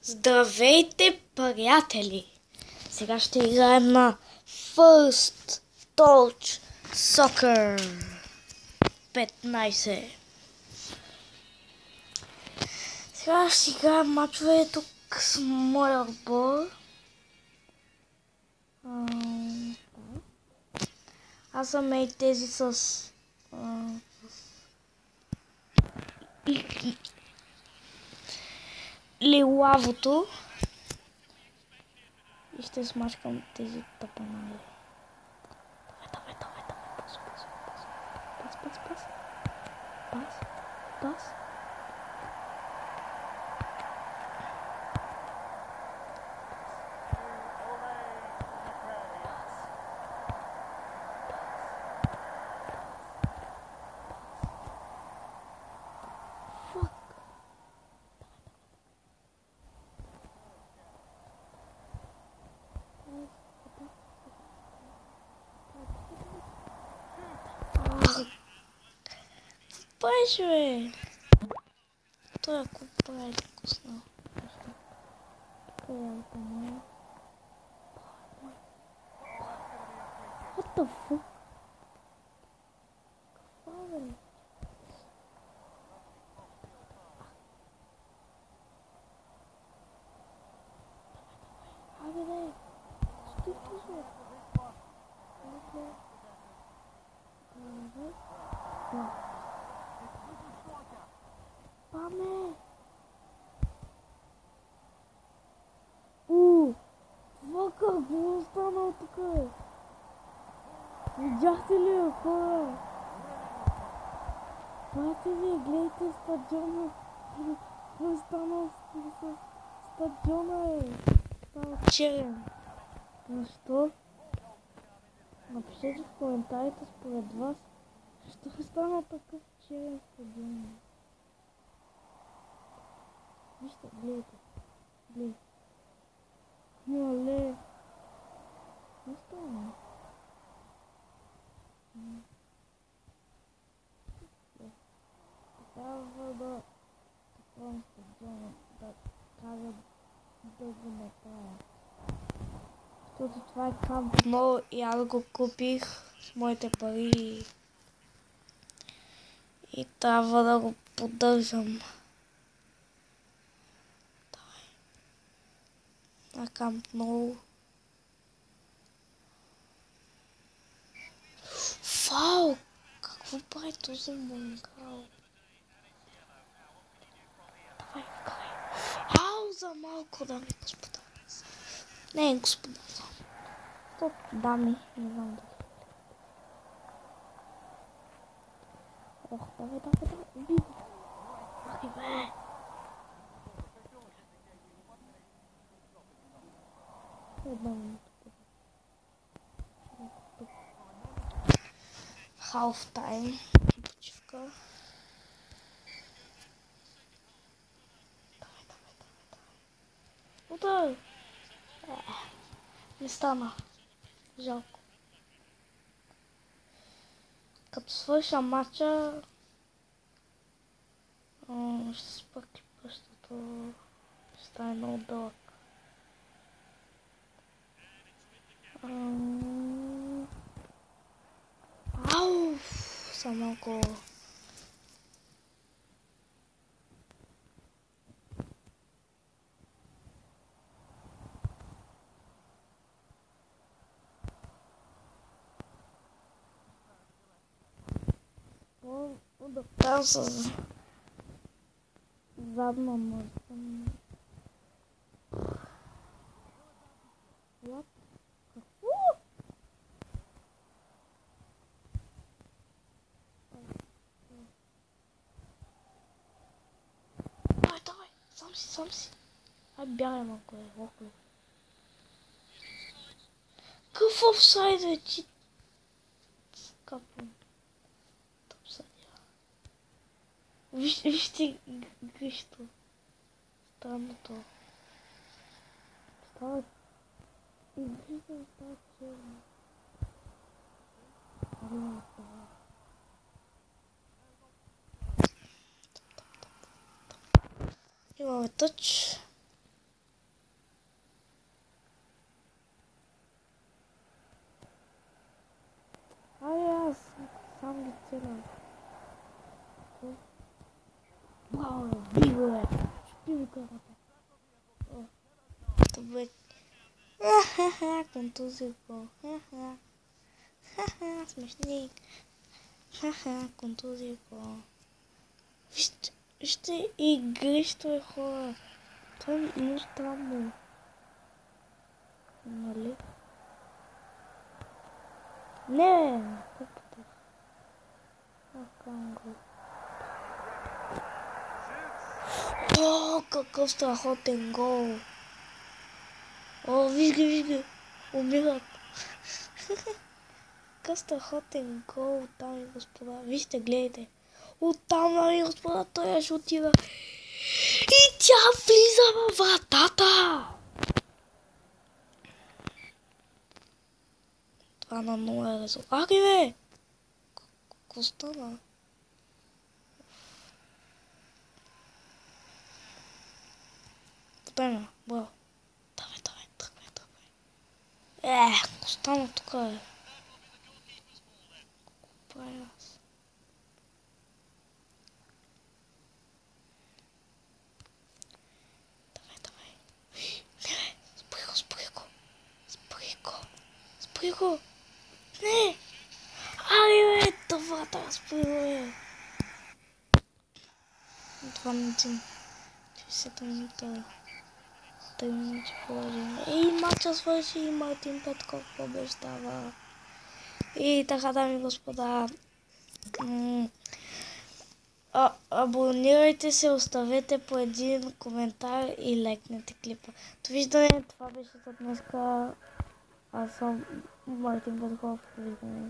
Здравейте, приятели! Сега ще играем на First Touch Soccer 15. Сега ще играем мачове тук с моя отбор. Аз съм и тези с лилавото и ще смачкам тези тъпанали. Давай, пас. Паш, бе! Той ако прави вкусно. What the fuck? Какво, бе? Абе, дай! Стой тук, бе! Паме! Това какво е станало тук? Видяхте ли, хора? Пате ви, гледайте стадиона. Какво е станало с стадиона, става черен. Защо? Напишете в коментарите според вас. Защо е станал такъв черен стадион? Вижте, гледайте. Гледайте. Мале. Не става. Трябва да такова стадиона, да кажа да го направя. Защото това е Камп Ноу и аз го купих с моите пари. И трябва да го поддържам. На Камп Ноу. Вау! Какво прави този монгал? Давай, вкарай. Ау, за малко, дами и господа. Не, господа. Топ, дами, не знам дали. Ох, давай. Уби. Ай, бе. Една минута. Half time. Почивка. Давай. Удай. Не стана. Жалко. Като свърша матча, ще спра клипа, защото ще стане много дълъг. Ау! Само малко. Да правя с задна ножка. What? Какво? Давай, сам си. Ай, бягай малко, лохле. Какъв офсайд е, ти? Скапвам. Топ съдия. Вижте гъщо. Странното. Става... Изглежда става черно. Имаме тъч. Аз сам ги целям. Браво, биго е. Шпи ми краката. Добре. Ха-ха-ха, контузия гол. Ха-ха. Ха-ха, смешник. Ха-ха, контузия гол. Вижте игрищо е хора. Това е много странно. Нали? Не, купата. Аканго. О, какъв страхотен гол. О, виж ги. Умират. Какъв страхотен гол, дами и господа. Вижте, гледайте. Оттам, дами и господа, той ще отива. И тя влиза във вратата. Това на 0 е резултат. Ари, бе! Какво стана? Подай ме, браво. Давай, тръгвай. Какво стана тук, бе? Какво правя аз? Давай. Не, спри го. Не! Ай, бе, това да спри го, бе. 2 минути. 60 минута. 3 минути положение. И матча свърши и Мартин Петков побеждава. И така, дами и господа, абонирайте се, оставете по един коментар и лайкнете клипа. Довиждане, това беше за днеска. Аз съм Мартин Петков. Довиждане.